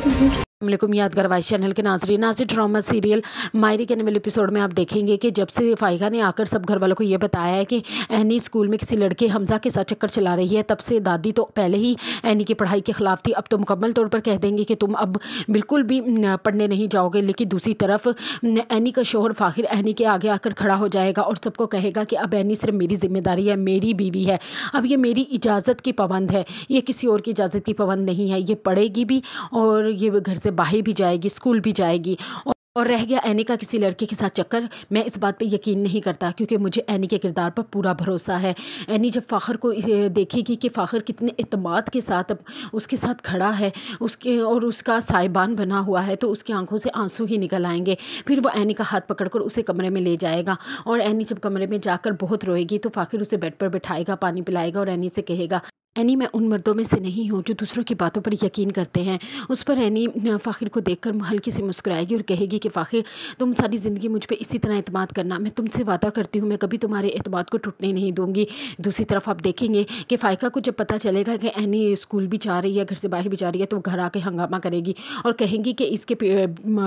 वालेकुम यादगार vice channel के नाजरीन ड्रामा सीरियल मायरी के नए एपिसोड में आप देखेंगे कि जब से फाइका ने आकर सब घर वालों को ये बताया है कि एनी स्कूल में किसी लड़के हमजा के साथ चक्कर चला रही है, तब से दादी तो पहले ही एनी की पढ़ाई के ख़िलाफ़ थी। अब तो मुकम्मल तौर पर कह देंगे कि तुम अब बिल्कुल भी पढ़ने नहीं जाओगे। लेकिन दूसरी तरफ एनी का शोहर फ़ाखिर एनी के आगे आकर खड़ा हो जाएगा और सबको कहेगा कि अब एनी सिर्फ मेरी ज़िम्मेदारी है, मेरी बीवी है, अब ये मेरी इजाज़त की पाबंद है, ये किसी और की इजाज़त की पाबंद नहीं है। ये पढ़ेगी भी और ये घर से बाहर भी जाएगी, स्कूल भी जाएगी। और रह गया एनी का किसी लड़के के साथ चक्कर, मैं इस बात पे यकीन नहीं करता क्योंकि मुझे एनी के किरदार पर पूरा भरोसा है। एनी जब फ़ाखिर को देखेगी कि फ़ाखिर कितने इत्मीनान के साथ अब उसके साथ खड़ा है, उसके और उसका साहिबान बना हुआ है, तो उसकी आंखों से आंसू ही निकल आएंगे। फिर वो एनी का हाथ पकड़कर उसे कमरे में ले जाएगा और एनी जब कमरे में जाकर बहुत रोएगी तो फ़ाखिर उसे बेड पर बिठाएगा, पानी पिलाएगा और एनी से कहेगा, एनी मैं उन मर्दों में से नहीं हूँ जो दूसरों की बातों पर यकीन करते हैं। उस पर एनी फ़ाखिर को देखकर हल्की सी मुस्कुराएगी और कहेगी कि फ़ाखिर तुम सारी ज़िंदगी मुझ पे इसी तरह एतमाद करना, मैं तुमसे वादा करती हूँ मैं कभी तुम्हारे एतमाद को टूटने नहीं दूँगी। दूसरी तरफ आप देखेंगे कि फ़ाइका को जब पता चलेगा कि एनी स्कूल भी जा रही है, घर से बाहर भी जा रही है, तो घर आके हंगामा करेगी और कहेंगी कि इसके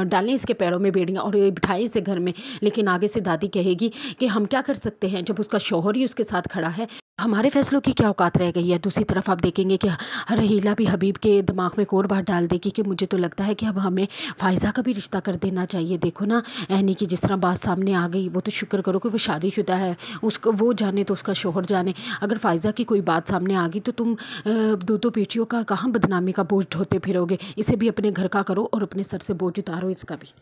डालें इसके पैरों में बेड़ियाँ और बिठाएं इसे घर में। लेकिन आगे से दादी कहेगी कि हम क्या कर सकते हैं जब उसका शौहर ही उसके साथ खड़ा है, हमारे फैसलों की क्या औकात रह गई है। दूसरी तरफ आप देखेंगे कि रहीला भी हबीब के दिमाग में एक और बात डाल देगी कि मुझे तो लगता है कि अब हमें फ़ाइज़ा का भी रिश्ता कर देना चाहिए। देखो ना एनी की जिस तरह बात सामने आ गई, वो तो शुक्र करो कि वो शादीशुदा है, उसको वो जाने तो उसका शोहर जाने। अगर फ़ाइज़ा की कोई बात सामने आ गई तो तुम दो बेटियों का कहाँ बदनामी का बोझ ढोते फिरोगे। इसे भी अपने घर का करो और अपने सर से बोझ उतारो इसका भी।